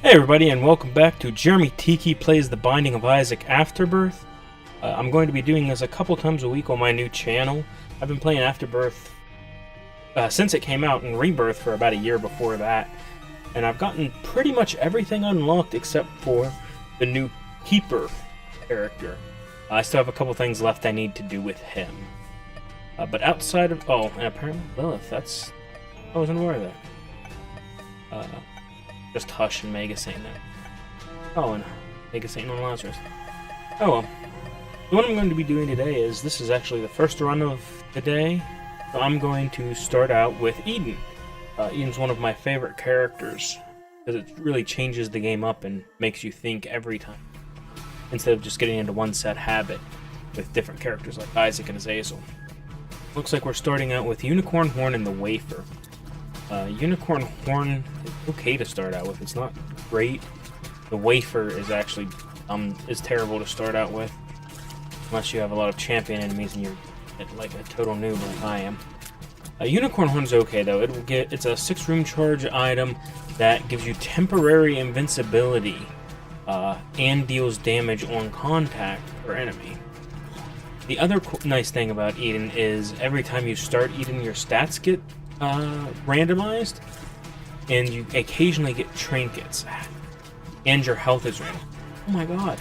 Hey everybody, and welcome back to JeremyTiki Plays The Binding of Isaac Afterbirth. I'm going to be doing this a couple times a week on my new channel. I've been playing Afterbirth since it came out, and Rebirth for about a year before that. And I've gotten pretty much everything unlocked except for the new Keeper character. I still have a couple things left I need to do with him. But outside of... Oh, and apparently Lilith, I wasn't aware of that. Just Hush and Mega Satan there. Oh, and Mega Satan on Lazarus. Oh well. So what I'm going to be doing today is, this is actually the first run of the day. So I'm going to start out with Eden. Eden's one of my favorite characters, because it really changes the game up and makes you think every time, instead of just getting into one set habit with different characters like Isaac and Azazel. Looks like we're starting out with Unicorn Horn and the Wafer. Unicorn Horn is okay to start out with. It's not great. The Wafer is actually is terrible to start out with, unless you have a lot of champion enemies and you're like a total noob like I am. Unicorn Horn's okay though. It's a 6-room charge item that gives you temporary invincibility and deals damage on contact per enemy. The other nice thing about Eden is every time you start Eden, your stats get randomized, and you occasionally get trinkets, and your health is random. Oh my god.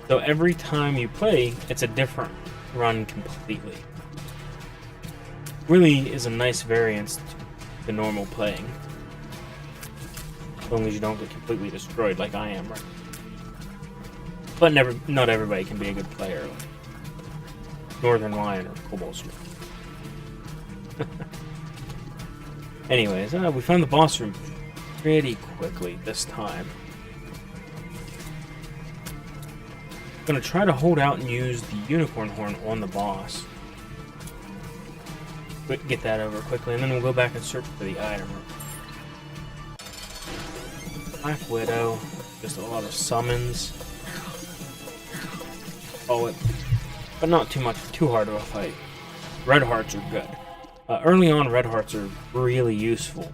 So every time you play, it's a different run completely. Really is a nice variance to the normal playing, as long as you don't get completely destroyed like I am right now. But not everybody can be a good player like Northern Lion or Cobalt Street. Anyways, we found the boss room pretty quickly this time. I'm gonna try to hold out and use the Unicorn Horn on the boss. Get that over quickly, and then we'll go back and search for the item room. Black Widow, just a lot of summons. Oh, but not too hard of a fight. Red Hearts are good. Early on, Red Hearts are really useful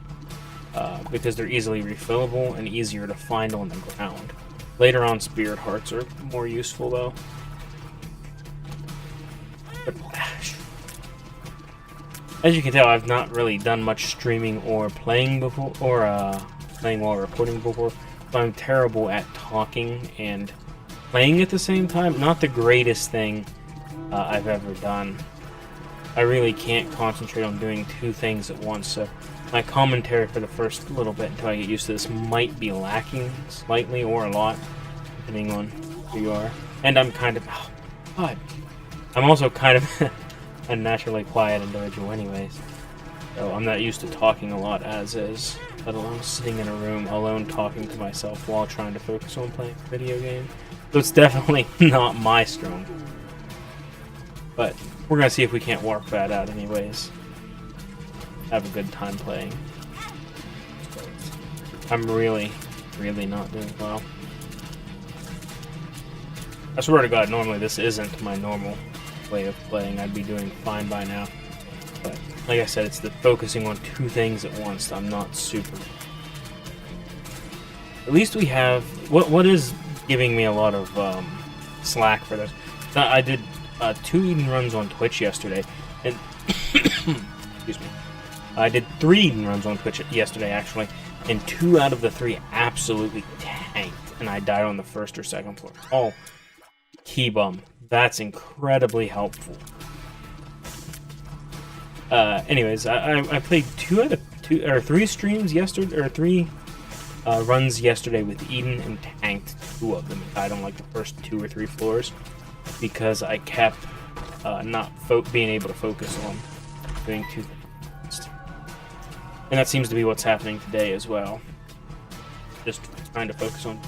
because they're easily refillable and easier to find on the ground. Later on, Spirit Hearts are more useful though. But, as you can tell, I've not really done much streaming or playing before, or playing while recording before. So I'm terrible at talking and playing at the same time. Not the greatest thing I've ever done. I really can't concentrate on doing two things at once, so my commentary for the first little bit until I get used to this might be lacking slightly or a lot, depending on who you are. And I'm kind of... Oh, God. I'm also kind of a naturally quiet individual anyways, so I'm not used to talking a lot as is, let alone sitting in a room alone talking to myself while trying to focus on playing a video game. So it's definitely not my strong. But we're gonna see if we can't warp that out anyways. Have a good time playing. I'm really not doing well. I swear to God, normally this isn't my normal way of playing. I'd be doing fine by now. But like I said, it's the focusing on two things at once that I'm not super. At least we have what is giving me a lot of slack for this. I did 2 Eden runs on Twitch yesterday, and excuse me, I did 3 Eden runs on Twitch yesterday actually, and 2 out of the 3 absolutely tanked, and I died on the first or second floor. Oh, key bum. That's incredibly helpful. Anyways, I played 3 streams yesterday, or 3 runs yesterday with Eden, and tanked 2 of them. I died on like the first 2 or 3 floors, because I kept not being able to focus on doing 2 things. And that seems to be what's happening today as well. Just trying to focus on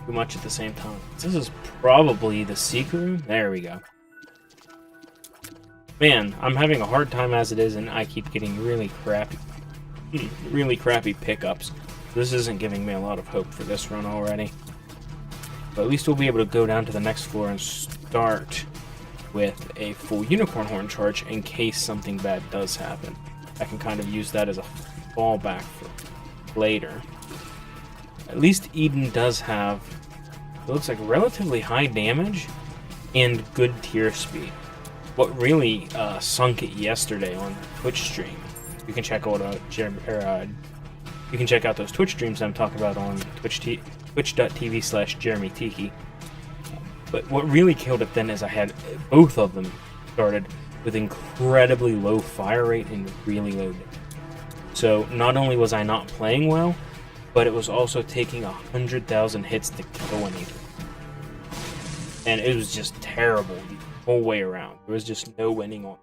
too much at the same time. This is probably the secret room. There we go. Man, I'm having a hard time as it is, and I keep getting really crappy pickups. This isn't giving me a lot of hope for this run already. But at least we'll be able to go down to the next floor and start with a full Unicorn Horn charge in case something bad does happen. I can kind of use that as a fallback for later. at least Eden does have, it looks like, relatively high damage and good tier speed. What really sunk it yesterday on Twitch stream, you can check out you can check out those Twitch streams I'm talking about on twitch.tv/JeremyTiki. But what really killed it then is I had both of them started with incredibly low fire rate and really low damage. So not only was I not playing well, but it was also taking 100,000 hits to kill anything. And it was just terrible the whole way around. There was just no winning on.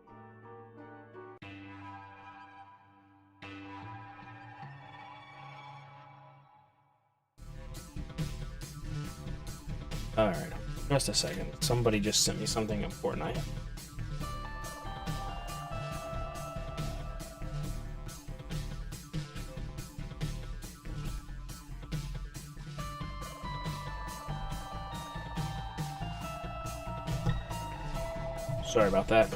Alright, just a second. Somebody just sent me something important I have. Sorry about that.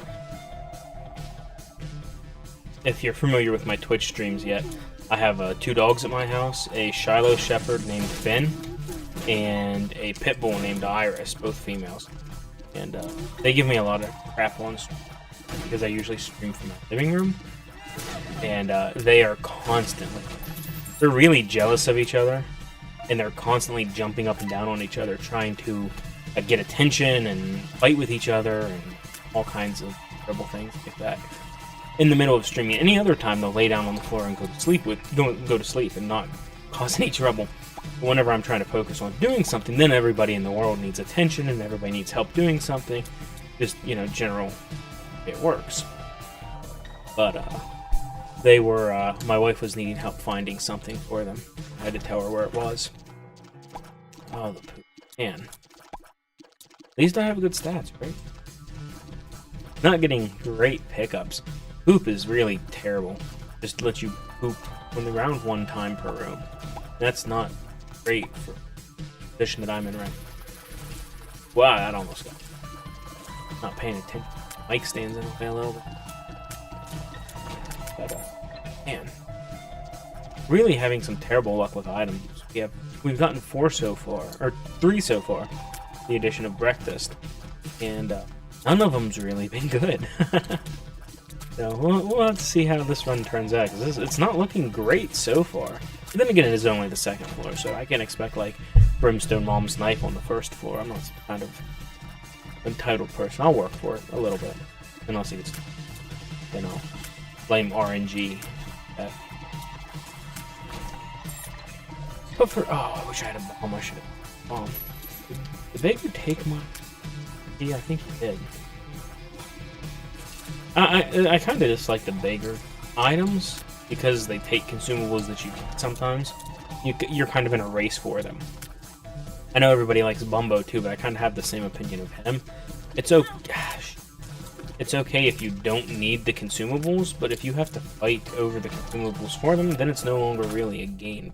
If you're familiar with my Twitch streams yet, I have 2 dogs at my house, a Shiloh Shepherd named Finn, and a pit bull named Iris, both females. And they give me a lot of crap on stream because I usually stream from my living room. And they are they're really jealous of each other, and they're constantly jumping up and down on each other, trying to get attention and fight with each other and all kinds of terrible things like that. In the middle of streaming, any other time they'll lay down on the floor and go to sleep and not cause any trouble. But whenever I'm trying to focus on doing something, then everybody in the world needs attention and everybody needs help doing something. Just, general, it works. But they were, my wife was needing help finding something for them. I had to tell her where it was. Oh, the poop. Man. At least I have good stats, right? Not getting great pickups. Poop is really terrible. Just let you poop on the ground 1 time per room. That's not great for the position that I'm in right now. Wow, that almost got me. Not paying attention. Mic stands in a little bit. But, man. Really having some terrible luck with items. We've gotten 4 so far, or 3 so far. The addition of breakfast. And, none of them's really been good. So we'll have to see how this run turns out, because it's not looking great so far. But then again, it is only the 2nd floor, so I can't expect, like, Brimstone Mom's Knife on the 1st floor. I'm not some kind of entitled person. I'll work for it a little bit. Unless it's, blame RNG. But I wish I had a bomb. I should have a bomb. Did Baker take my... Yeah, I think he did. I kind of dislike the beggar items because they take consumables that you get sometimes. You're kind of in a race for them. I know everybody likes Bumbo too, but I kind of have the same opinion of him. It's okay if you don't need the consumables, but if you have to fight over the consumables for them, then it's no longer really a game.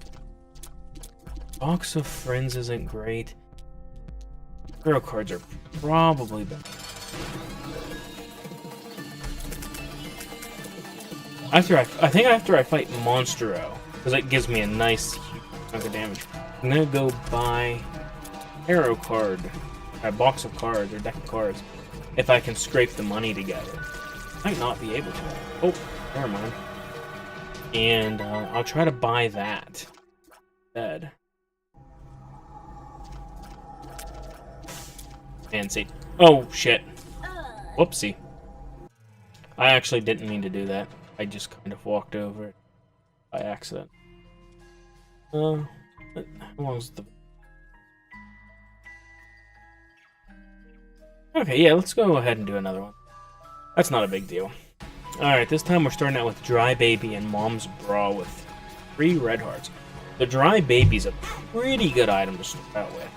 Box of Friends isn't great. Hero cards are probably better. I think after I fight Monstro, because it gives me a nice huge chunk of damage, I'm gonna go buy hero card, a box of cards or deck of cards, if I can scrape the money together. Might not be able to. Oh, never mind. And I'll try to buy that instead. And see. Oh shit. Whoopsie. I actually didn't mean to do that. I just kind of walked over it by accident. How long's the... Okay, yeah, let's go ahead and do another one. That's not a big deal. Alright, this time we're starting out with Dry Baby and Mom's Bra with 3 red hearts. The Dry Baby's a pretty good item to start out with.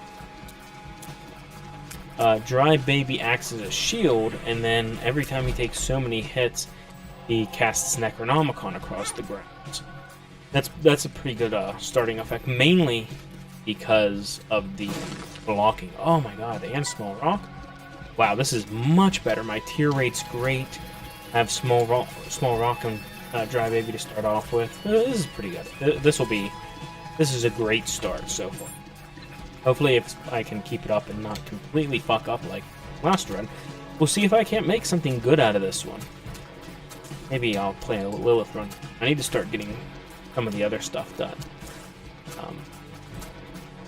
Dry Baby acts as a shield, and then every time he takes so many hits, he casts Necronomicon across the ground. That's a pretty good starting effect, mainly because of the blocking. Oh my god, and Small Rock? Wow, this is much better. My tier rate's great. I have Small Rock and Dry Baby to start off with. This is pretty good. This will be this is a great start so far. Hopefully, if I can keep it up and not completely fuck up like last run, we'll see if I can't make something good out of this one. Maybe I'll play a Lilith run. I need to start getting some of the other stuff done.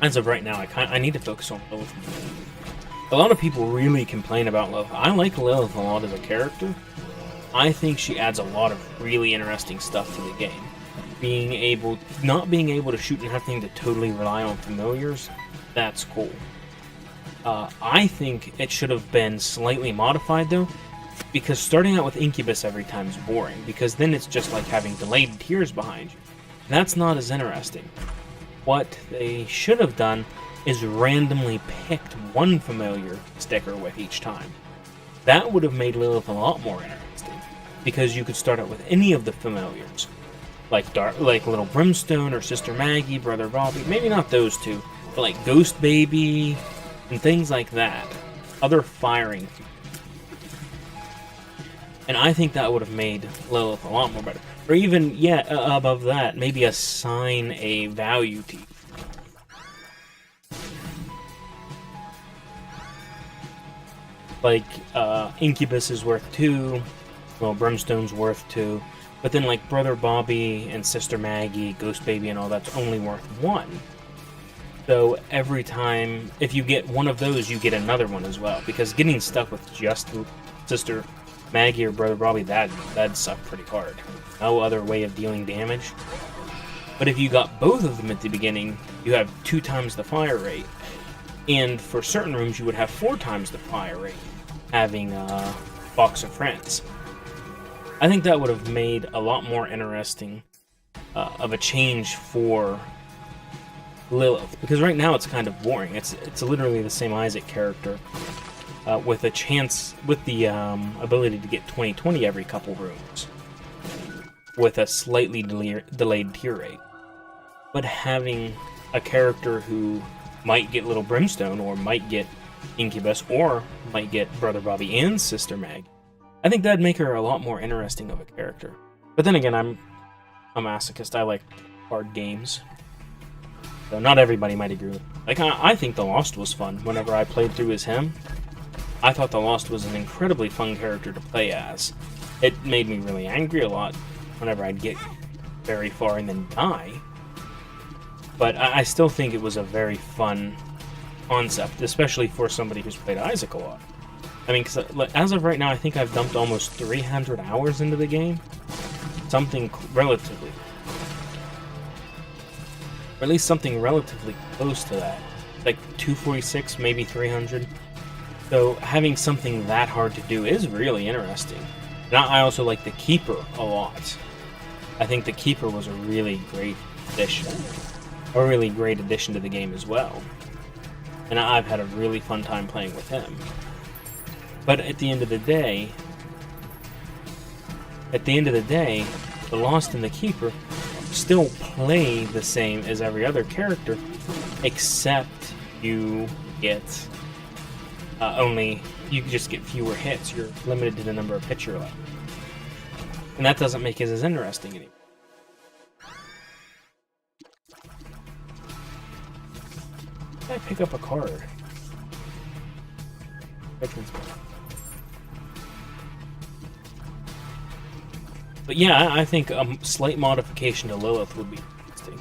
As of right now, I need to focus on Lilith. A lot of people really complain about Lilith. I like Lilith a lot as a character. I think she adds a lot of really interesting stuff to the game. Not being able to shoot and having to totally rely on familiars, that's cool. I think it should have been slightly modified though, because starting out with Incubus every time is boring, because then it's just like having delayed tears behind you. That's not as interesting. What they should have done is randomly picked one familiar sticker with each time. That would have made Lilith a lot more interesting, because you could start out with any of the familiars, like Little Brimstone or Sister Maggie, Brother Bobby. Maybe not those two, but like Ghost Baby and things like that. Other firing. And I think that would have made Lilith a lot more better. Or even, above that, maybe assign a value to you. Like, Incubus is worth 2, well, Brimstone's worth 2, but then like Brother Bobby and Sister Maggie, Ghost Baby and all that's only worth 1. So every time, if you get one of those, you get another one as well, because getting stuck with just Sister Maggie or Brother Bobby, that'd suck pretty hard. No other way of dealing damage. But if you got both of them at the beginning, you have 2 times the fire rate. And for certain rooms, you would have 4 times the fire rate, having Box of Friends. I think that would have made a lot more interesting of a change for Lilith. Because right now it's kind of boring. It's literally the same Isaac character. With a chance, with the ability to get 20/20 every couple rooms, with a slightly delayed tier rate. But having a character who might get Little Brimstone, or might get Incubus, or might get Brother Bobby and Sister Mag, I think that'd make her a lot more interesting of a character. But then again, I'm a masochist. I like hard games. So not everybody might agree with me. Like, I think The Lost was fun whenever I played through as him. I thought The Lost was an incredibly fun character to play as. It made me really angry a lot whenever I'd get very far and then die. But I still think it was a very fun concept, especially for somebody who's played Isaac a lot. I mean, because as of right now, I think I've dumped almost 300 hours into the game. Something relatively... Or at least something relatively close to that. Like 246, maybe 300. So having something that hard to do is really interesting. And I also like the Keeper a lot. I think the Keeper was a really great addition. A really great addition to the game as well. And I've had a really fun time playing with him. But at the end of the day, the Lost and the Keeper still play the same as every other character, except you get you just get fewer hits. You're limited to the number of hits you're allowed. And that doesn't make it as interesting anymore. Did I pick up a card? But yeah, I think a slight modification to Lilith would be interesting.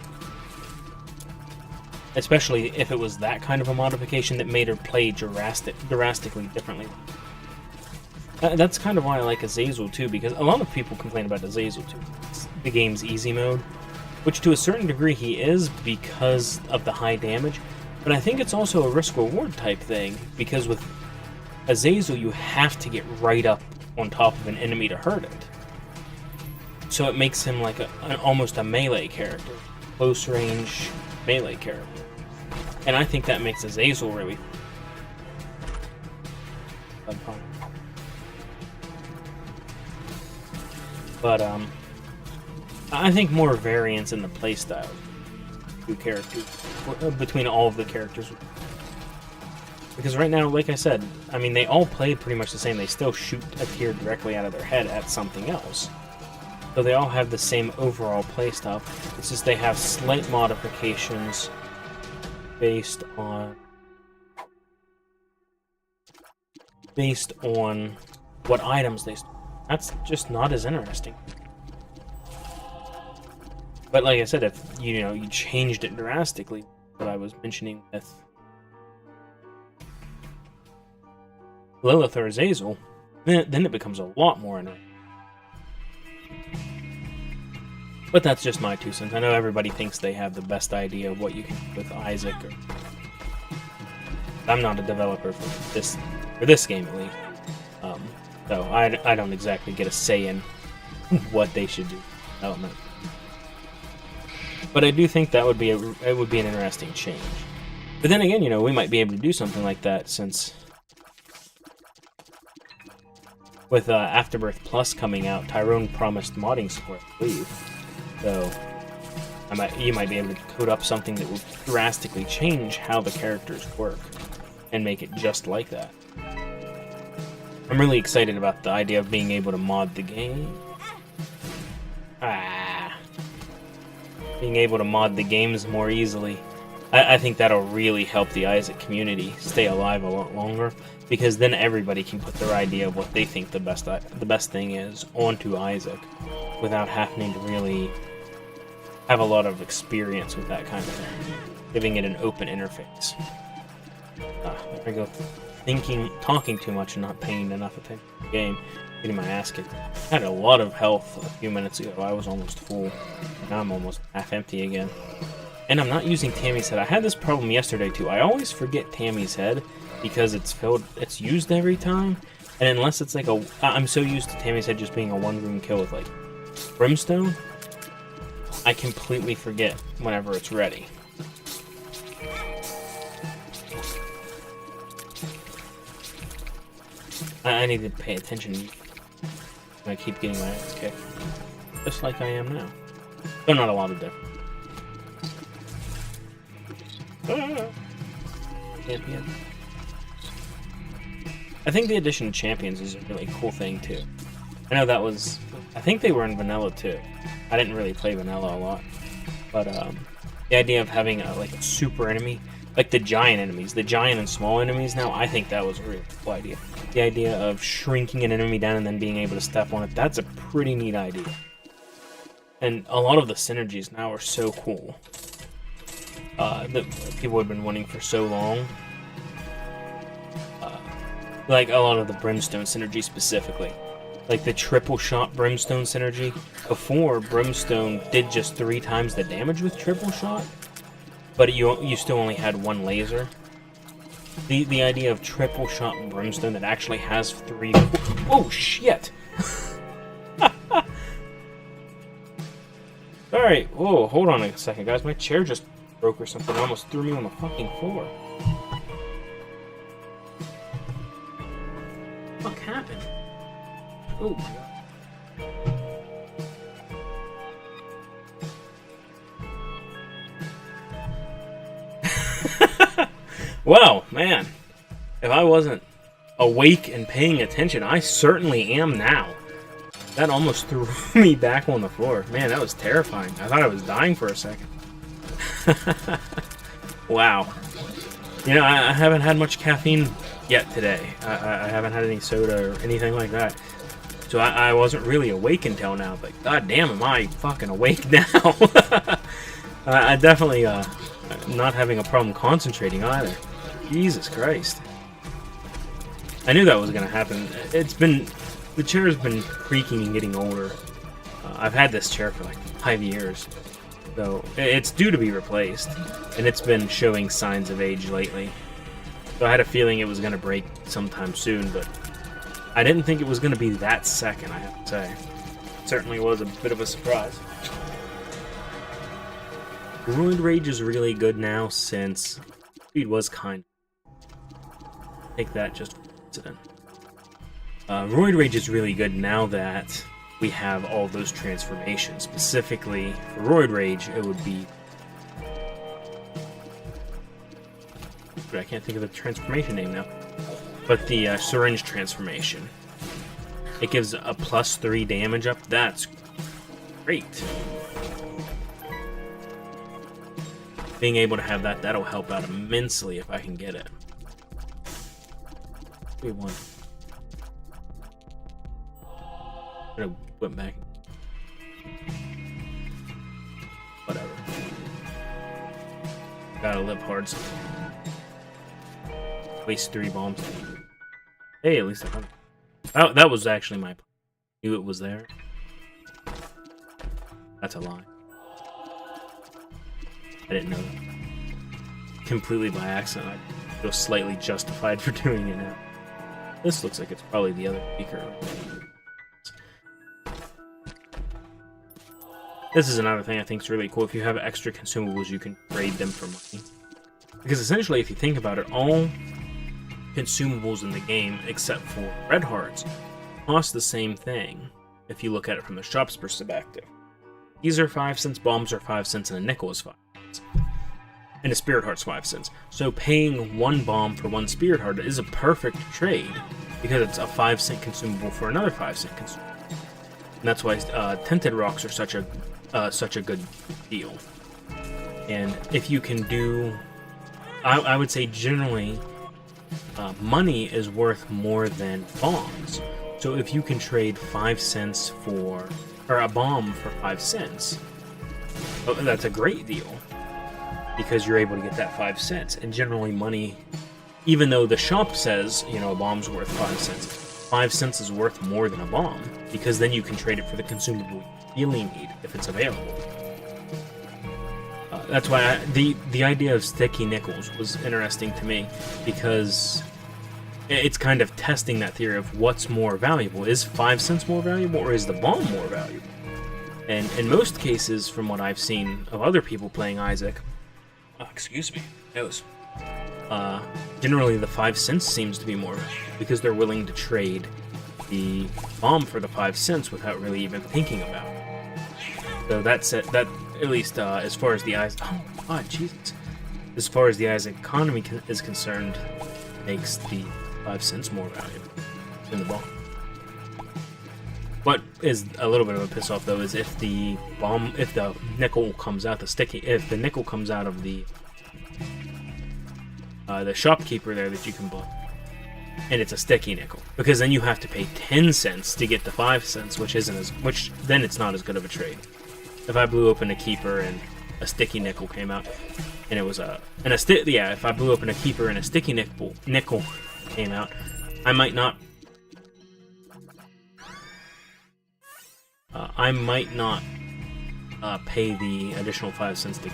Especially if it was that kind of a modification that made her play drastically differently. That's kind of why I like Azazel too, because a lot of people complain about Azazel too. It's the game's easy mode, which to a certain degree he is because of the high damage, but I think it's also a risk-reward type thing, because with Azazel you have to get right up on top of an enemy to hurt it. So it makes him like almost a melee character, close range melee character. And I think that makes Azazel really fun. But I think more variance in the playstyle between all of the characters. Because right now, like I said, I mean, they all play pretty much the same. They still shoot a tear directly out of their head at something else. So they all have the same overall playstyle. It's just they have slight modifications based on what items they store. That's just not as interesting. But like I said, if you changed it drastically, what I was mentioning with Lilith or Azazel, then it becomes a lot more interesting. But that's just my 2 cents. I know everybody thinks they have the best idea of what you can do with Isaac. I'm not a developer for this game, at least. So I don't exactly get a say in what they should do in development. But I do think that would be an interesting change. But then again, we might be able to do something like that, since with Afterbirth Plus coming out, Tyrone promised modding support, I believe. So you might be able to code up something that will drastically change how the characters work and make it just like that. I'm really excited about the idea of being able to mod the game. Being able to mod the games more easily. I think that'll really help the Isaac community stay alive a lot longer, because then everybody can put their idea of what they think the best thing is onto Isaac without having to really have a lot of experience with that kind of thing, giving it an open interface. There I go, talking too much and not paying enough attention to the game, getting my ass kicked. I had a lot of health a few minutes ago. I was almost full. Now I'm almost half empty again. And I'm not using Tammy's head. I had this problem yesterday too. I always forget Tammy's head because it's used every time. And unless it's like I'm so used to Tammy's head just being a one-room kill with like Brimstone, I completely forget whenever it's ready. I need to pay attention. I keep getting my ass kicked, just like I am now. But not a lot of difference. Champion. I think the addition of champions is a really cool thing too. I know that was. I think they were in vanilla too. I didn't really play vanilla a lot, but the idea of having a super enemy, like the giant enemies, the giant and small enemies. Now I think that was a really cool idea. The idea of shrinking an enemy down and then being able to step on it—that's a pretty neat idea. And a lot of the synergies now are so cool. That people have been wanting for so long. Like a lot of the Brimstone synergy specifically. Like the triple shot Brimstone synergy. Before, Brimstone did just 3 times the damage with triple shot, but you still only had 1 laser. The idea of triple shot Brimstone that actually has 3... Oh, shit! Alright, whoa, hold on a second, guys. My chair just broke or something. It almost threw me on the fucking floor. What happened? Oh my god. Wow, man. If I wasn't awake and paying attention, I certainly am now. That almost threw me back on the floor. Man, that was terrifying. I thought I was dying for a second. Wow. I haven't had much caffeine yet today. I haven't had any soda or anything like that. So I wasn't really awake until now, but goddamn am I fucking awake now. I definitely not having a problem concentrating either. Jesus Christ. I knew that was going to happen. The chair's been creaking and getting older. I've had this chair for like 5 years. So it's due to be replaced, and it's been showing signs of age lately. So I had a feeling it was going to break sometime soon, but I didn't think it was going to be that second, I have to say. It certainly was a bit of a surprise. Roid Rage is really good now since Speed was kind of... Take that just for incident. Roid Rage is really good now that we have all those transformations. Specifically, for Roid Rage, it would be... But I can't think of the transformation name now. But the syringe transformation. It gives a +3 damage up. That's great. Being able to have that, that'll help out immensely if I can get it. We won. Gonna whip back. Whatever. Gotta live hard sometimes. Waste 3 bombs. Hey, at least I found it. That was actually my plan. Knew it was there. That's a lie. I didn't know that. Completely by accident. I feel slightly justified for doing it now. This looks like it's probably the other speaker. This is another thing I think is really cool. If you have extra consumables, you can trade them for money. Because essentially, if you think about it, all consumables in the game, except for red hearts, cost the same thing if you look at it from the shop's perspective. These are 5 cents, bombs are 5 cents, and a nickel is 5 cents. And a spirit heart's 5 cents. So paying 1 bomb for 1 spirit heart is a perfect trade, because it's a 5 cent consumable for another 5 cent consumable. And that's why tinted rocks are such a good deal. And if you can do, I would say generally, money is worth more than bombs. So if you can trade 5 cents for, or a bomb for 5 cents, that's a great deal. Because you're able to get that 5 cents. And generally money, even though the shop says, you know, a bomb's worth 5 cents, 5 cents is worth more than a bomb. Because then you can trade it for the consumable you really need, if it's available. That's why the idea of sticky nickels was interesting to me, because it's kind of testing that theory of what's more valuable. Is 5 cents more valuable, or is the bomb more valuable? And in most cases, from what I've seen of other people playing Isaac, excuse me, nose. Generally the 5 cents seems to be more valuable, because they're willing to trade the bomb for the 5 cents without really even thinking about it. So that's it. That, at least as far as the Isaac, oh my god, Jesus, as far as the Isaac economy is concerned, makes the 5 cents more valuable than the bomb. What is a little bit of a piss off though is if the nickel comes out, if the nickel comes out of the shopkeeper there that you can buy, and it's a sticky nickel, because then you have to pay 10 cents to get the 5 cents, which then it's not as good of a trade. If I blew open a keeper and a sticky nickel came out, and it was if I blew open a keeper and a sticky nickel came out, I might not pay the additional 5 cents to.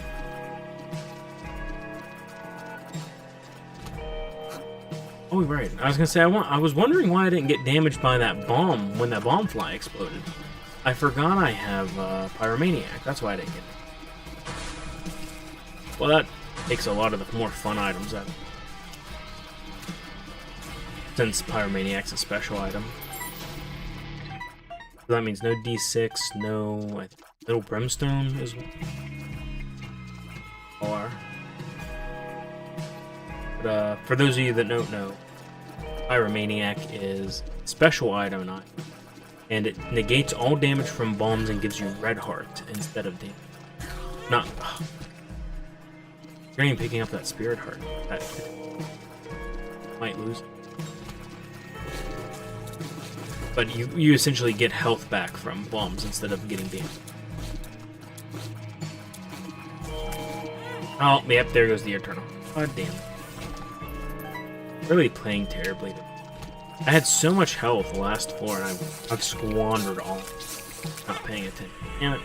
Oh, right. I was gonna say I was wondering why I didn't get damaged by that bomb when that bomb fly exploded. I forgot I have Pyromaniac. That's why I didn't get it. Well, that takes a lot of the more fun items out. Since Pyromaniac's a special item. So that means no D6, no little brimstone as well. Or, but for those of you that don't know, Pyromaniac is a special item, and it negates all damage from bombs and gives you red heart instead of damage. Not. Oh. You're even picking up that spirit heart. That might lose. But you essentially get health back from bombs instead of getting damage. Oh, yep, there goes the Eternal. God damn it. Really playing terribly. I had so much health the last floor, and I've squandered all. Not paying attention. Damn it.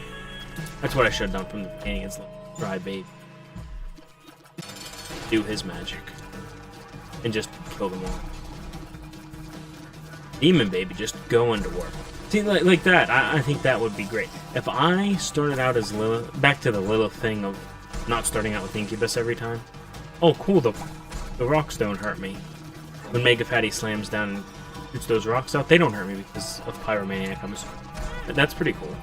That's what I should have done from the beginning, is like Dry Baby. Do his magic. And just kill them all. Demon Baby just going to work. See, like that, I think that would be great. If I started out as Lilith, back to the Lilith thing of not starting out with Incubus every time. Oh, cool, the rocks don't hurt me. When Mega Fatty slams down and shoots those rocks out, they don't hurt me because of Pyromaniac, I'm assuming. But that's pretty cool.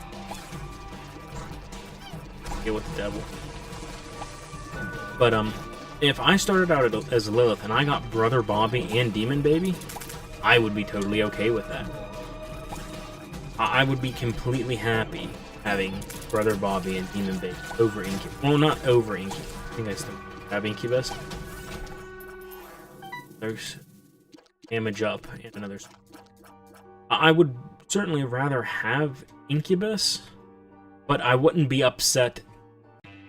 Get with the devil. But, if I started out as Lilith and I got Brother Bobby and Demon Baby, I would be totally okay with that. I would be completely happy having Brother Bobby and Demon Baby over Incubus. Well, not over Incubus. I think I still have Incubus. There's damage up and another. I would certainly rather have Incubus, but I wouldn't be upset.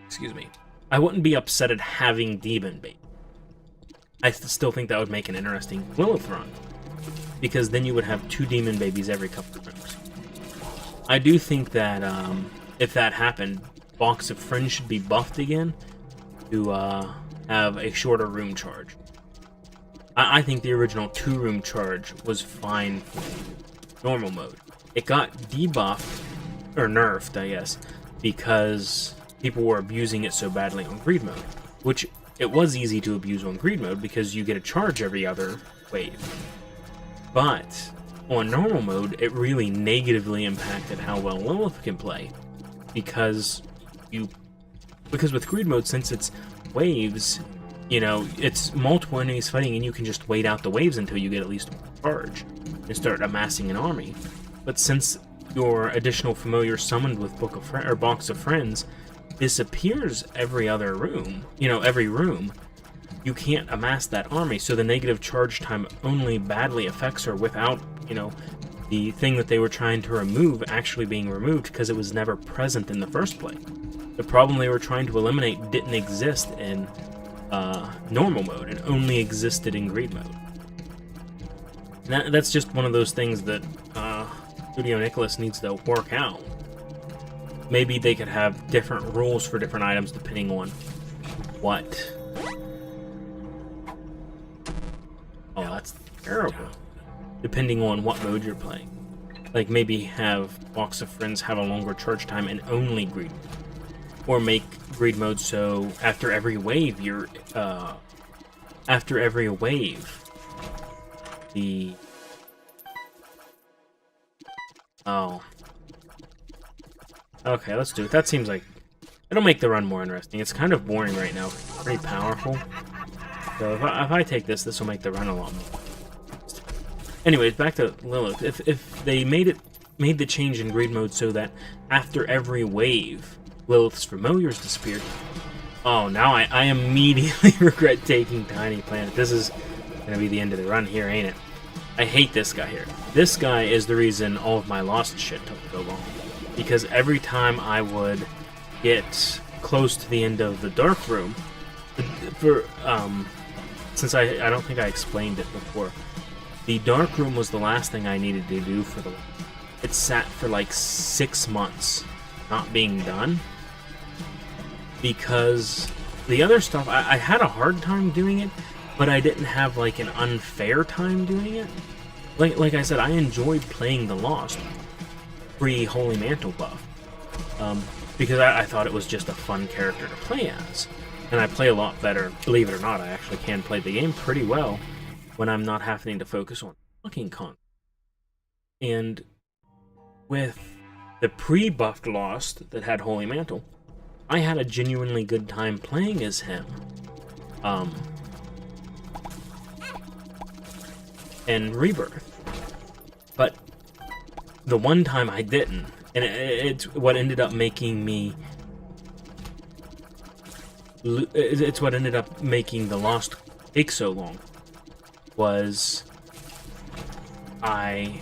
Excuse me. I wouldn't be upset at having Demon Baby. I still think that would make an interesting Lilith run, because then you would have 2 Demon Babies every couple of rounds. I do think that if that happened, Box of Friends should be buffed again to have a shorter room charge. I think the original 2-room charge was fine for normal mode. It got debuffed, or nerfed, I guess, because people were abusing it so badly on Greed mode, which it was easy to abuse on Greed mode because you get a charge every other wave. But on normal mode, it really negatively impacted how well Lilith can play, because with Greed mode, since it's waves, you know, it's multiple enemies fighting, and you can just wait out the waves until you get at least one charge and start amassing an army. But since your additional familiar summoned with Box of Friends disappears every other room, you know, every room, you can't amass that army, so the negative charge time only badly affects her without, you know, the thing that they were trying to remove actually being removed because it was never present in the first place. The problem they were trying to eliminate didn't exist in normal mode, and only existed in Greed mode. That's just one of those things that Studio Nicholas needs to work out. Maybe they could have different rules for different items depending on what. Oh, that's terrible. Depending on what mode you're playing. Like maybe have Box of Friends have a longer charge time and only Greed mode. Or make Greed mode so after every wave you're oh. Okay, let's do it. That seems like it'll make the run more interesting. It's kind of boring right now. Pretty powerful. So if I take this will make the run a lot more. Anyways, back to Lilith. If they made the change in Greed mode so that after every wave Lilith's familiars disappeared. Oh, now I immediately regret taking Tiny Planet. This is gonna be the end of the run here, ain't it? I hate this guy here. This guy is the reason all of my lost shit took so long. Because every time I would get close to the end of the dark room, since I don't think I explained it before, the dark room was the last thing I needed to do for the. It sat for like 6 months, not being done, because the other stuff I had a hard time doing it, but I didn't have like an unfair time doing it. Like I said, I enjoyed playing the Lost pre-Holy Mantle buff, because I thought it was just a fun character to play as. And I play a lot better, believe it or not, I actually can play the game pretty well when I'm not having to focus on fucking content. And with the pre-buffed Lost that had Holy Mantle, I had a genuinely good time playing as him. And Rebirth. But the one time I didn't, and it's what ended up making me. It's what ended up making the Lost take so long. Was I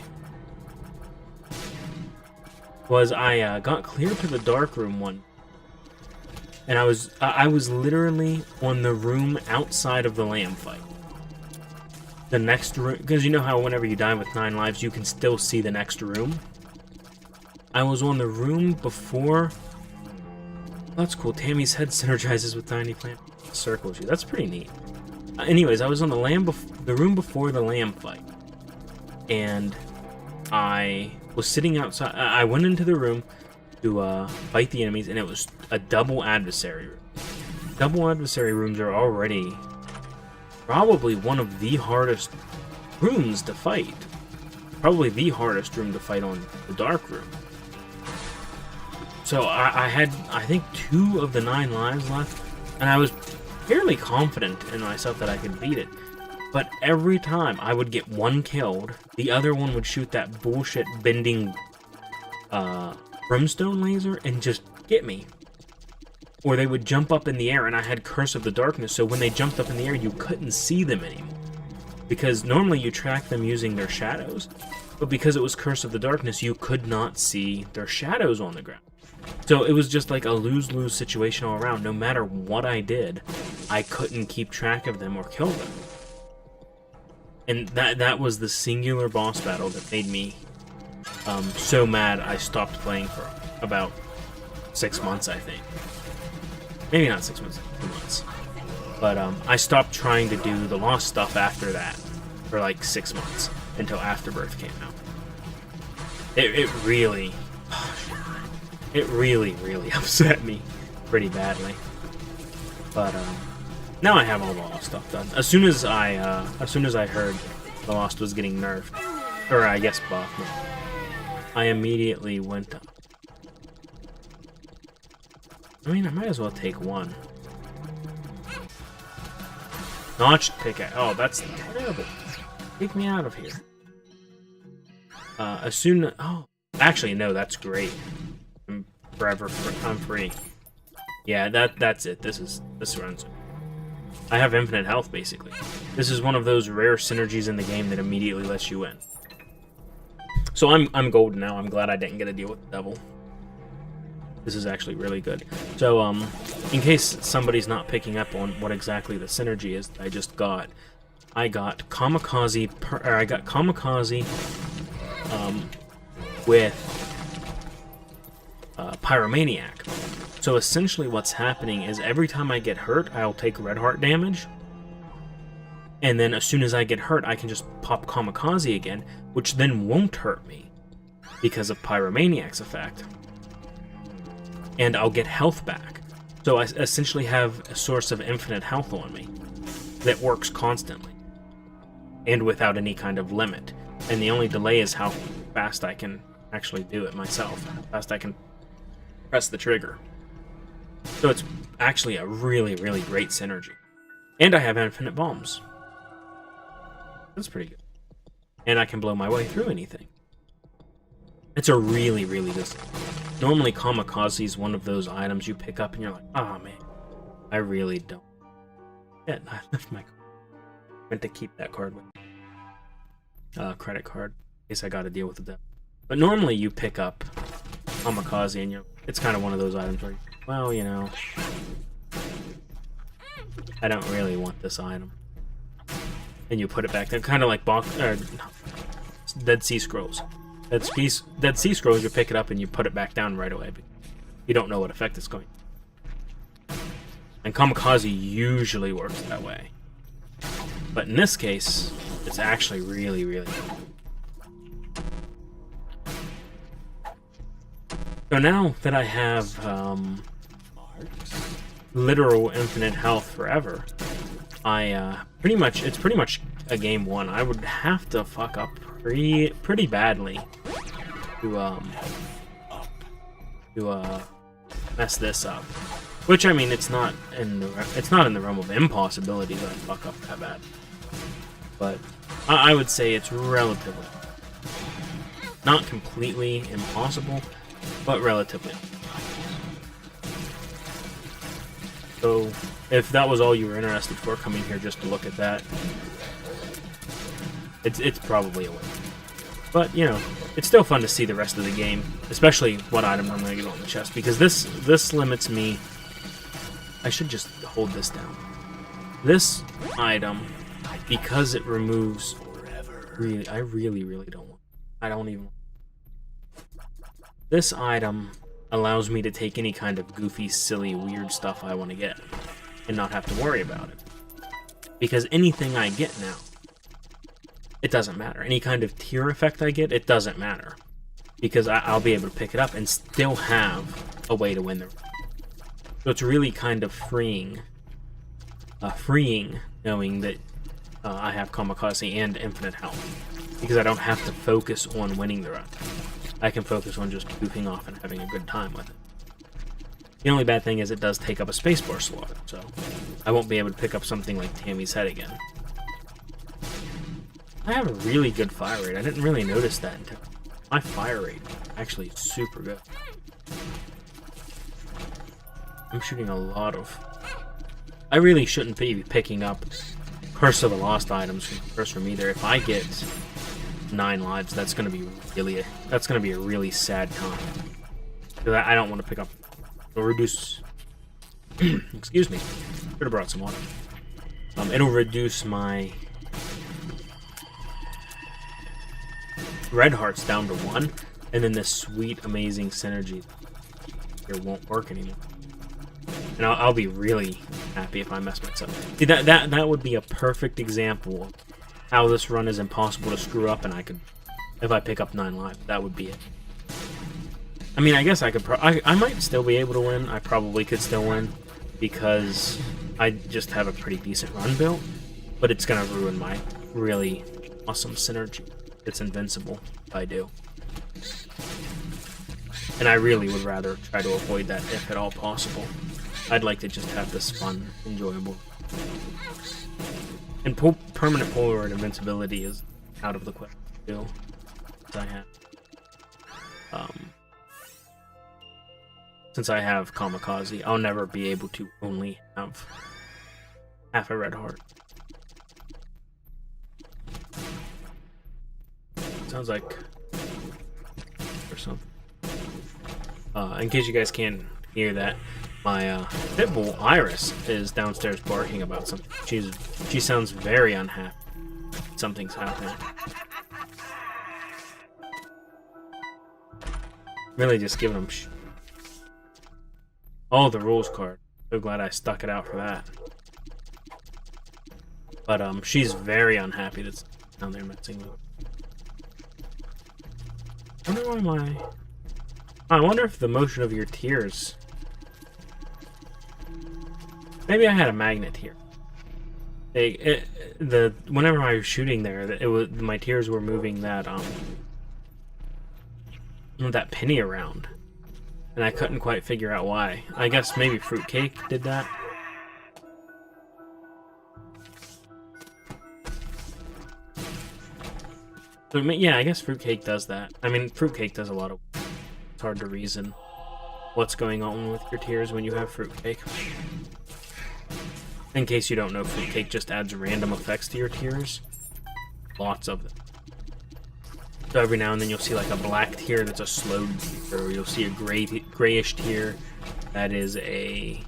got clear to the dark room one, and I was literally on the room outside of the lamb fight. The next room, because you know how whenever you die with 9 lives, you can still see the next room. I was on the room before. That's cool. Tammy's head synergizes with Tiny Plant. Circles you. That's pretty neat. Anyways, I was on the room before the lamb fight, and I was sitting outside. I went into the room to fight the enemies, and it was a double adversary room. Double adversary rooms are already probably one of the hardest rooms to fight. Probably the hardest room to fight on the dark room. So I had, I think, 2 of the 9 lives left, and I was fairly confident in myself that I could beat it. But every time I would get one killed, the other one would shoot that bullshit bending brimstone laser and just get me. Or they would jump up in the air, and I had Curse of the Darkness, so when they jumped up in the air, you couldn't see them anymore. Because normally you track them using their shadows, but because it was Curse of the Darkness, you could not see their shadows on the ground. So it was just like a lose-lose situation all around. No matter what I did, I couldn't keep track of them or kill them. And that was the singular boss battle that made me so mad I stopped playing for about 6 months, I think. Maybe not 6 months, 2 months. But I stopped trying to do the Lost stuff after that for like 6 months until Afterbirth came out. It really upset me pretty badly. But now I have all the Lost stuff done. As soon as I heard the Lost was getting nerfed, or I guess buffed, I immediately went up. I mean, I might as well take one. Notched pickaxe. Oh, that's terrible. Take me out of here. Oh, actually, no, that's great. I'm free. Yeah, that's it. This runs it. I have infinite health, basically. This is one of those rare synergies in the game that immediately lets you win. So I'm golden now. I'm glad I didn't get to deal with the devil. This is actually really good. So, in case somebody's not picking up on what exactly the synergy is that I just got, I got Kamikaze, with Pyromaniac. So essentially what's happening is every time I get hurt, I'll take red heart damage. And then as soon as I get hurt, I can just pop Kamikaze again, which then won't hurt me because of Pyromaniac's effect. And I'll get health back. So I essentially have a source of infinite health on me that works constantly and without any kind of limit. And the only delay is how fast I can actually do it myself, how fast I can press the trigger. So it's actually a really, really great synergy. And I have infinite bombs. That's pretty good. And I can blow my way through anything. It's a really, really good thing. Normally, Kamikaze is one of those items you pick up and you're like, oh man, I really don't. Yeah, I left my card. Meant to keep that card with me. Credit card, in case I gotta deal with the devil. But normally you pick up Kamikaze and it's kind of one of those items where, well, you know, I don't really want this item. And you put it back there, kind of like Dead Sea Scrolls. Dead Sea Scrolls, you pick it up and you put it back down right away. You don't know what effect it's going. And Kamikaze usually works that way. But in this case, it's actually really, really good. So now that I have literal infinite health forever, it's pretty much a game one. I would have to fuck up pretty badly to mess this up. Which, I mean, it's not in the realm of impossibility that I fuck up that bad. But I would say it's relatively, not completely impossible, but relatively. So if that was all you were interested for, coming here just to look at that, it's probably a win. But, you know, it's still fun to see the rest of the game, especially what item I'm going to get on the chest, because this limits me. I should just hold this down. This item, because it removes, I really don't want. I don't even. This item allows me to take any kind of goofy, silly, weird stuff I want to get and not have to worry about it. Because anything I get now, it doesn't matter. Any kind of tier effect I get, it doesn't matter. Because I'll be able to pick it up and still have a way to win the round. So it's really kind of freeing knowing that I have Kamikaze and infinite health. Because I don't have to focus on winning the round. I can focus on just goofing off and having a good time with it. The only bad thing is it does take up a spacebar slot, so I won't be able to pick up something like Tammy's head again. I have a really good fire rate. I didn't really notice that until my fire rate actually super good. I'm shooting a lot of... I really shouldn't be picking up Curse of the Lost items from Curse from either. If I get 9 lives, that's gonna be a really sad time. Because I don't want to pick up or reduce. Excuse me. Should have brought some water. It'll reduce my red hearts down to 1, and then this sweet, amazing synergy here won't work anymore. And I'll be really happy if I mess myself. See, that would be a perfect example of how this run is impossible to screw up, and if I pick up 9 lives, that would be it. I mean, I guess I could. I might still be able to win. I probably could still win because I just have a pretty decent run built, but it's gonna ruin my really awesome synergy. It's invincible if I do. And I really would rather try to avoid that if at all possible. I'd like to just have this fun, enjoyable. And permanent Polaroid invincibility is out of the question still. Since I have Kamikaze, I'll never be able to only have half a red heart. Sounds like or something. In case you guys can't hear that, my pitbull Iris is downstairs barking about something. She sounds very unhappy. Something's happening. Really just giving them oh, the rules card. So glad I stuck it out for that. But she's very unhappy that's down there messing with. I wonder if the motion of your tears. Maybe I had a magnet here. Whenever I was shooting there, my tears were moving that penny around, and I couldn't quite figure out why. I guess maybe Fruitcake did that. So yeah, I guess Fruitcake does that. I mean, Fruitcake does a lot of. It's hard to reason what's going on with your tears when you have Fruitcake. In case you don't know, Fruitcake just adds random effects to your tears. Lots of them. So every now and then you'll see like a black tear that's a slowed tear, or you'll see a grayish tear that is a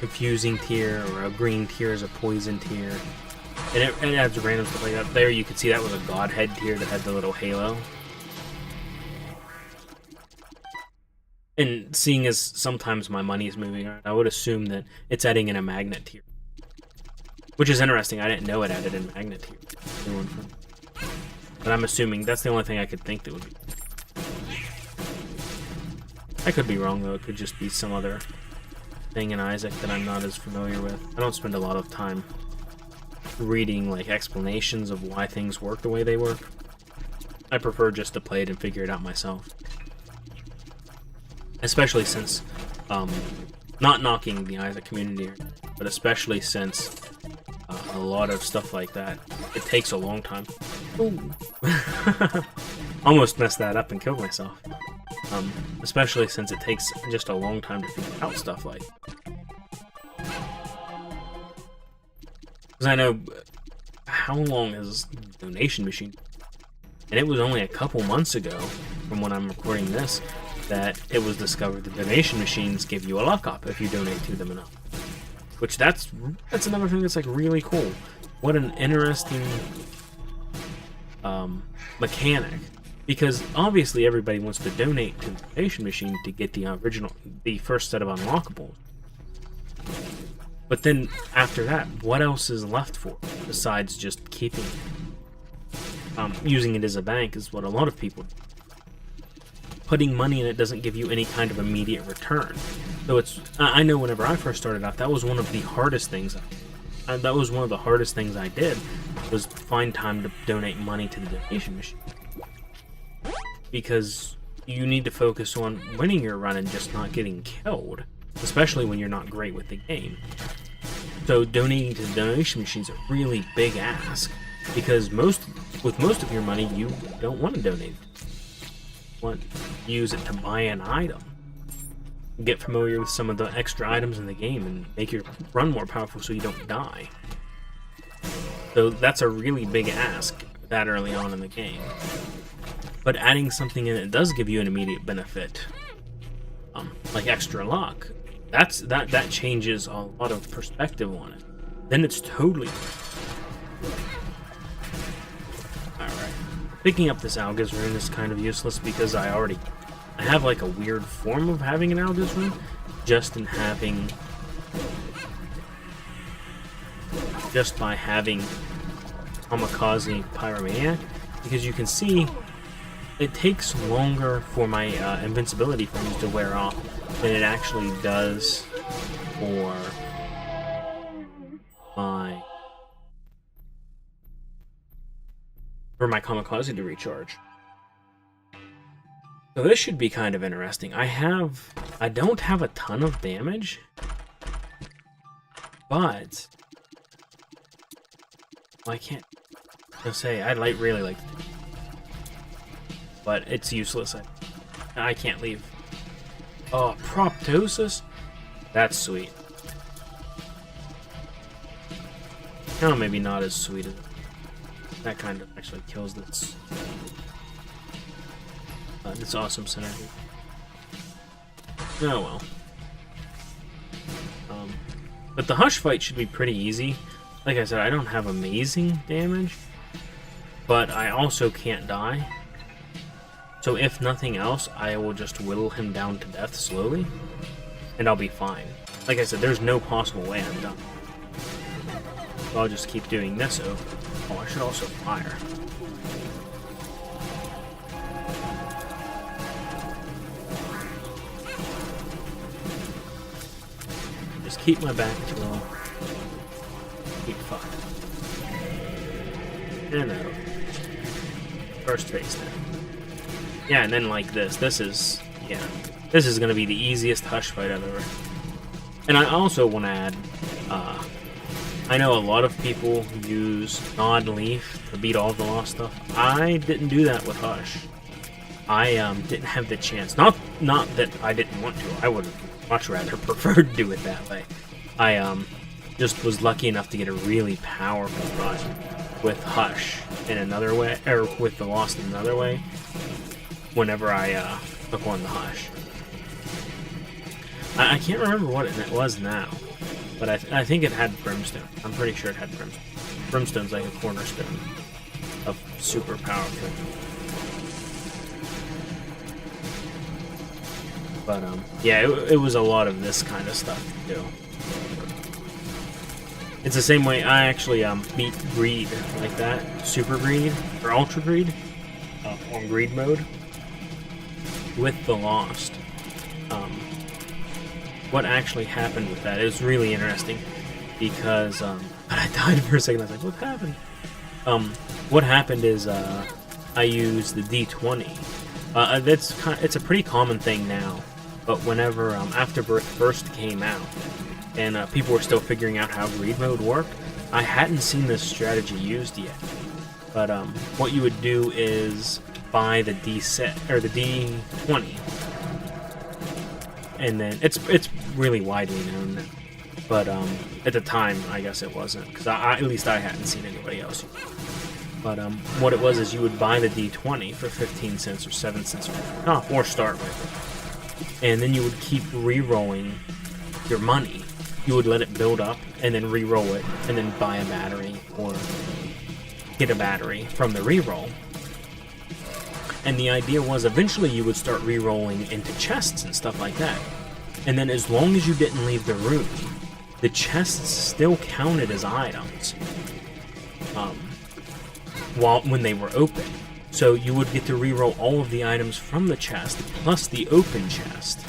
confusing tear, or a green tear is a poison tear. And it adds random stuff like that. There you could see that was a Godhead tear that had the little halo. And seeing as sometimes my money is moving around, I would assume that it's adding in a magnet tier. Which is interesting, I didn't know it added in magnet tier. But I'm assuming that's the only thing I could think that would be. I could be wrong though, it could just be some other thing in Isaac that I'm not as familiar with. I don't spend a lot of time reading like explanations of why things work the way they work. I prefer just to play it and figure it out myself. Especially since, not knocking the Isaac community, but especially since a lot of stuff like that, it takes a long time. Ooh. Almost messed that up and killed myself. Especially since it takes just a long time to figure out stuff like. Because I know, how long is Donation Machine? And it was only a couple months ago, from when I'm recording this, that it was discovered that donation machines give you a lockup if you donate to them enough. Which that's another thing that's like really cool. What an interesting mechanic. Because obviously everybody wants to donate to the donation machine to get the first set of unlockables. But then after that, what else is left for besides just keeping it? Using it as a bank is what a lot of people do. Putting money in it doesn't give you any kind of immediate return. So I know whenever I first started out, that was one of the hardest things. That was one of the hardest things I did, was find time to donate money to the donation machine. Because you need to focus on winning your run and just not getting killed, especially when you're not great with the game. So donating to the donation machine is a really big ask, because with most of your money, you don't want to donate. want to use it to buy an item. Get familiar with some of the extra items in the game and make your run more powerful so you don't die. So that's a really big ask that early on in the game. But adding something in it does give you an immediate benefit, like extra luck. That changes a lot of perspective on it. Then it's totally... Alright. Picking up this Alga's rune is kind of useless because I have like a weird form of having an Alga's rune, just by having Kamikaze Pyromaniac, because you can see it takes longer for my invincibility frames to wear off than it actually does for my Kamikaze to recharge. So this should be kind of interesting. I don't have a ton of damage, but I can't say I really like, but it's useless. I can't leave. Oh, Proptosis? That's sweet. No, maybe not as sweet as that kind of actually kills this. This awesome synergy. Oh well. But the Hush fight should be pretty easy. Like I said, I don't have amazing damage, but I also can't die. So if nothing else, I will just whittle him down to death slowly, and I'll be fine. Like I said, there's no possible way I'm done. So I'll just keep doing this over. Oh, I should also fire. Just keep my back to him. Keep fucked. And that'll first phase now. Yeah, and then like this. This is gonna be the easiest Hush fight I've ever. And I also want to add, I know a lot of people use non-leaf to beat all the lost stuff. I didn't do that with Hush. I didn't have the chance. Not that I didn't want to. I would have much rather preferred to do it that way. I just was lucky enough to get a really powerful run with Hush in another way, or with the Lost in another way, whenever I took on the Hush. I can't remember what it was now, but I think it had Brimstone. I'm pretty sure it had Brimstone. Brimstone's like a cornerstone of super powerful. But yeah, it was a lot of this kind of stuff to do. It's the same way I actually beat Greed like that, Super Greed or Ultra Greed on Greed mode with the Lost. What actually happened with that? It was really interesting because I died for a second. I was like, what happened? What happened is I used the D20. It's a pretty common thing now, but whenever Afterbirth first came out and people were still figuring out how Greed mode worked, I hadn't seen this strategy used yet. But what you would do is buy the D set or the D20. And then it's really widely known, but at the time I guess it wasn't, because at least I hadn't seen anybody else. But what it was is you would buy the D20 for 15 cents or 7 cents or start with it, and then you would keep re-rolling your money. You would let it build up and then re-roll it, and then buy a battery or get a battery from the re-roll. And the idea was eventually you would start re-rolling into chests and stuff like that. And then as long as you didn't leave the room, the chests still counted as items when they were open. So you would get to re-roll all of the items from the chest plus the open chest.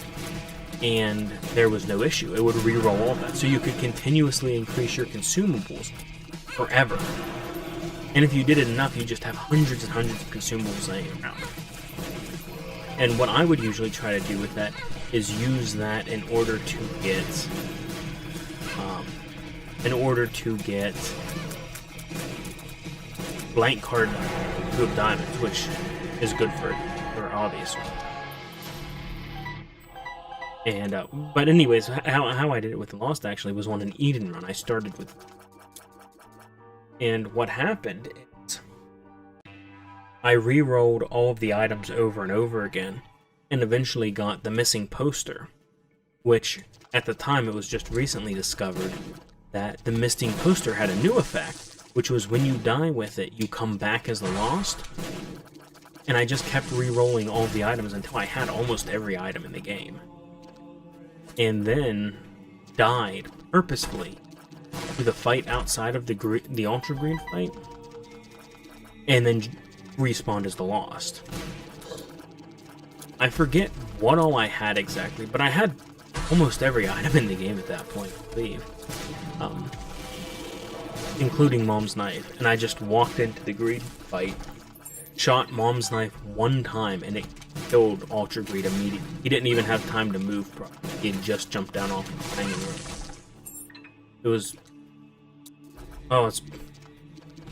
And there was no issue. It would re-roll all of that. So you could continuously increase your consumables forever. And if you did it enough, you just have hundreds and hundreds of consumables laying around. And what I would usually try to do with that is use that in order to get, blank card 2 of diamonds, which is good for obviously. And, but anyways, how I did it with Lost actually was on an Eden run. I started with... And what happened is I re-rolled all of the items over and over again and eventually got the missing poster, which at the time it was just recently discovered that the missing poster had a new effect, which was when you die with it, you come back as the Lost. And I just kept re-rolling all of the items until I had almost every item in the game. And then died purposefully to the fight outside of the Ultra Green fight, and then respawned as the Lost. I forget what all I had exactly, but I had almost every item in the game at that point, I believe. Including Mom's Knife, and I just walked into the Greed fight, shot Mom's Knife one time, and it killed Ultra Greed immediately. He didn't even have time to move properly. He had just jumped down off the hanging rope. It was... Oh, I was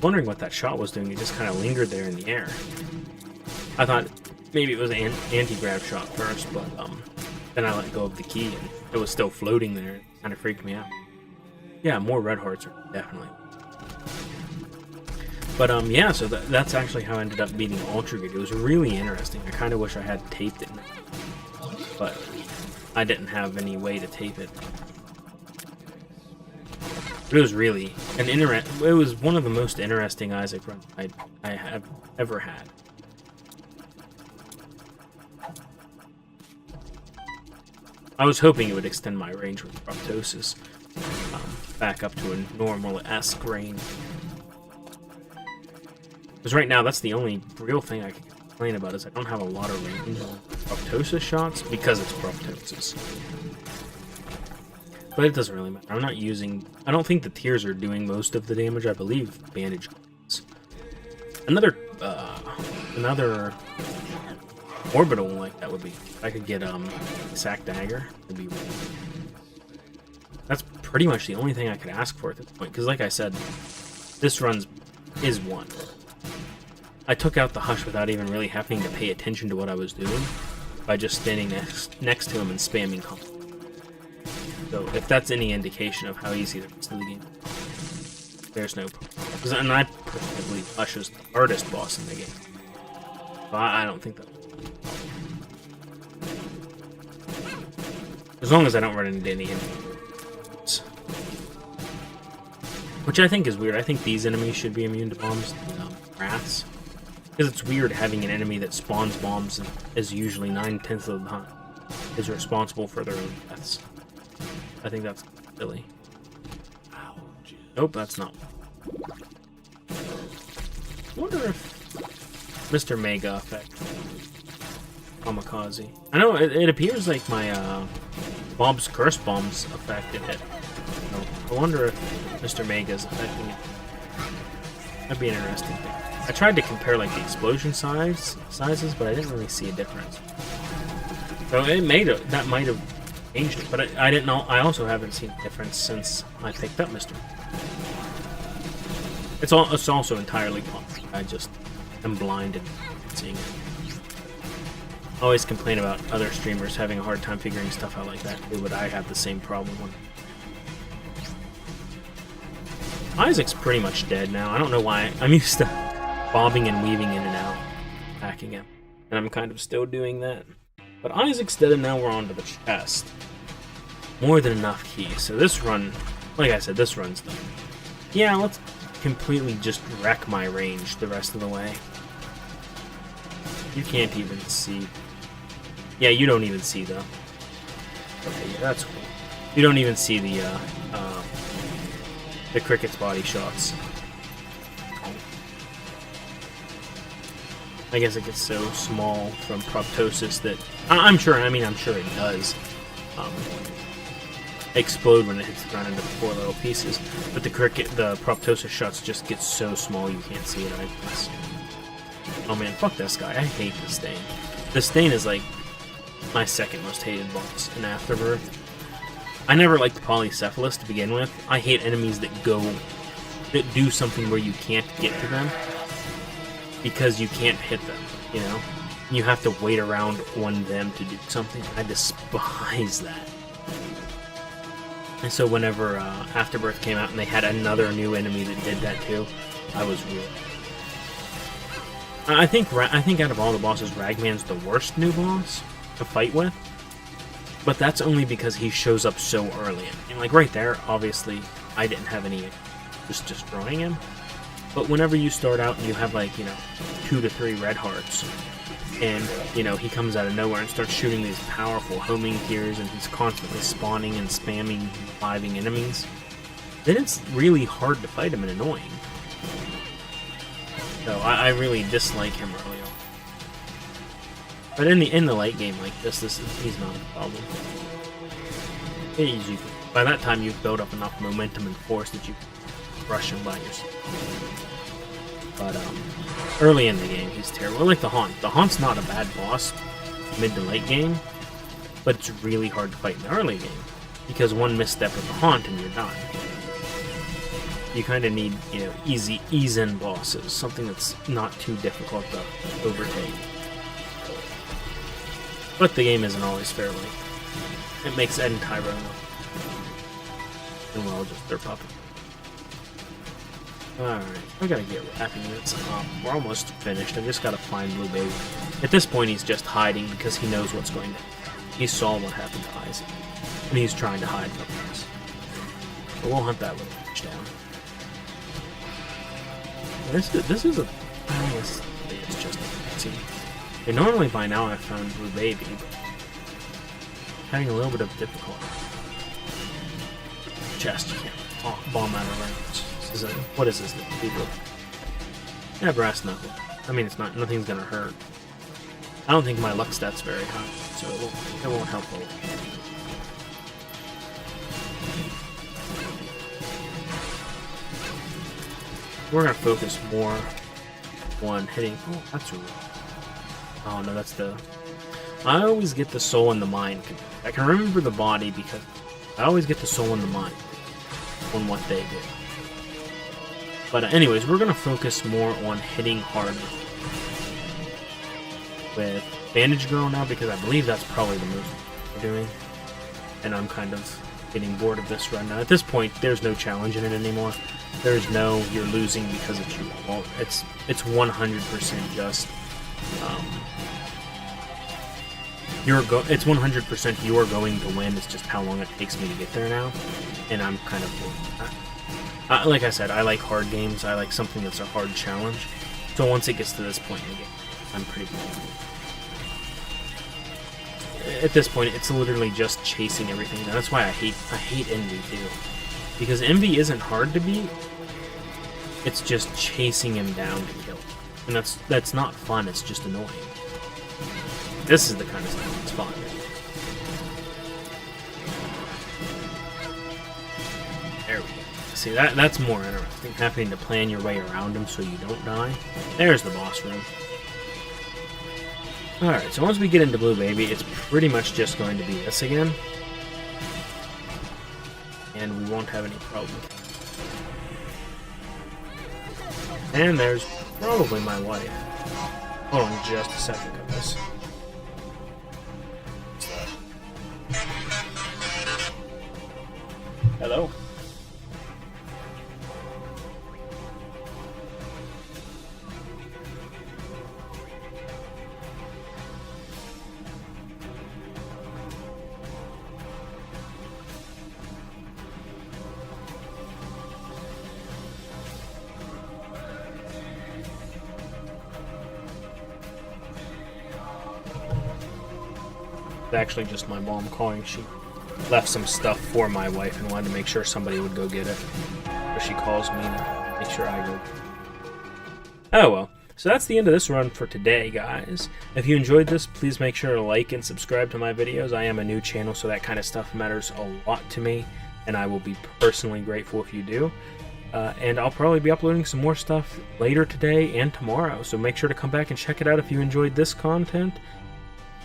wondering what that shot was doing. It just kind of lingered there in the air. I thought maybe it was an anti-grab shot first, but then I let go of the key, and it was still floating there. It kind of freaked me out. Yeah, more red hearts are definitely... But, yeah, so that's actually how I ended up beating Ultra Greed. It was really interesting. I kind of wish I had taped it, but I didn't have any way to tape it. But it was really it was one of the most interesting Isaac runs I have ever had. I was hoping it would extend my range with Proptosis back up to a normal-esque range. Because right now, that's the only real thing I can complain about, is I don't have a lot of range on Proptosis shots, because it's Proptosis. But it doesn't really matter. I'm not using... I don't think the tears are doing most of the damage. I believe bandage is. Another orbital like that would be... If I could get, Sack Dagger, it'd be... That's pretty much the only thing I could ask for at this point. Because like I said, this run is one. I took out the Hush without even really having to pay attention to what I was doing, by just standing next to him and spamming combo. So if that's any indication of how easy the rest of the game is, there's no problem. And I personally believe Hush is the hardest boss in the game. So I don't think that... As long as I don't run into any enemies. Which I think is weird. I think these enemies should be immune to bombs, wraths. Because it's weird having an enemy that spawns bombs and is usually 9/10 of the time is responsible for their own deaths. I think that's silly. Nope, that's not. I wonder if Mr. Mega effect Kamikaze. I know it appears like my Bob's Curse Bombs affected it. So I wonder if Mr. Mega is affecting it. That'd be an interesting thing. I tried to compare like the explosion sizes, but I didn't really see a difference. So it that might have changed it, but I didn't know. I also haven't seen a difference since I picked up Mr. It's also entirely possible. I just am blind and seeing it. I always complain about other streamers having a hard time figuring stuff out like that, but I have the same problem. Isaac's pretty much dead now. I don't know why. I'm used to bobbing and weaving in and out, attacking him, and I'm kind of still doing that. But Isaac's dead, and now we're on to the chest. More than enough keys. So this run, like I said, this run's done. Yeah, let's completely just wreck my range the rest of the way. You can't even see. Yeah, you don't even see the... Okay, yeah, that's cool. You don't even see the Cricket's body shots. I guess it gets so small from Proptosis that... I'm sure it does explode when it hits the ground into 4 little pieces, but the Proptosis shots just get so small you can't see it, I guess. Oh man, fuck this guy. I hate the Stain. The Stain is like my second most hated boss in Afterbirth. I never liked Polycephalus to begin with. I hate enemies that do something where you can't get to them because you can't hit them, you know? You have to wait around on them to do something. I despise that. And so whenever Afterbirth came out and they had another new enemy that did that too, I was really... I think out of all the bosses, Ragman's the worst new boss to fight with. But that's only because he shows up so early. And like right there, obviously, I didn't have any just destroying him. But whenever you start out and you have like, 2 to 3 red hearts, and, he comes out of nowhere and starts shooting these powerful homing tiers, and he's constantly spawning and spamming reviving enemies, then it's really hard to fight him and annoying. So I really dislike him early on. But in the late game like this he's not a problem. By that time you've built up enough momentum and force that you can crush him by yourself. But early in the game he's terrible. I like the Haunt. The Haunt's not a bad boss mid to late game, but it's really hard to fight in the early game because one misstep with the Haunt and you're done. You kind of need, easy ease-in bosses, something that's not too difficult to overtake. But the game isn't always fair. It makes Ed and Tyrone look. And we're all just their puppet. Alright, I gotta get wrapping this up. We're almost finished. I just gotta find Blue Baby. At this point, he's just hiding because he knows what's going to happen. He saw what happened to Isaac, and he's trying to hide from us. But we'll hunt that little bitch down. This is a... it's just a... And normally by now I've found Blue Baby, but having a little bit of difficulty. Chest, you can't bomb out of range. This is what is this? Yeah, brass knuckle. I mean, it's not. Nothing's gonna hurt. I don't think my luck stat's very high, so it won't help a lot. We're gonna focus more on hitting. Oh, that's really. Oh no, that's the. I always get the soul and the mind. I can remember the body because I always get the soul and the mind on what they do. But anyways, we're gonna focus more on hitting harder with Bandage Girl now because I believe that's probably the move we're doing. And I'm kind of getting bored of this run now. At this point, there's no challenge in it anymore. There's no you're losing because it's your fault. It's 100% just it's 100% you're going to win. It's just how long it takes me to get there now, and I'm kind of like I said, I like hard games. I like something that's a hard challenge. So once it gets to this point in the game, I'm pretty good. At this point, it's literally just chasing everything. And that's why I hate Envy too, because Envy isn't hard to beat. It's just chasing him down to kill, and that's not fun. It's just annoying. This is the kind of stuff that's fun. There we go. See, that's more interesting. Having to plan your way around him so you don't die. There's the boss room. Alright, so once we get into Blue Baby, it's pretty much just going to be this again. And we won't have any problem. And there's probably my wife. Hold on just a second, guys. Hello? It's actually just my mom calling. She left some stuff for my wife and wanted to make sure somebody would go get it. So she calls me to make sure I go. Oh well. So that's the end of this run for today, guys. If you enjoyed this, please make sure to like and subscribe to my videos. I am a new channel, so that kind of stuff matters a lot to me, and I will be personally grateful if you do. And I'll probably be uploading some more stuff later today and tomorrow, so make sure to come back and check it out if you enjoyed this content.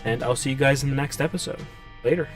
And I'll see you guys in the next episode. Later.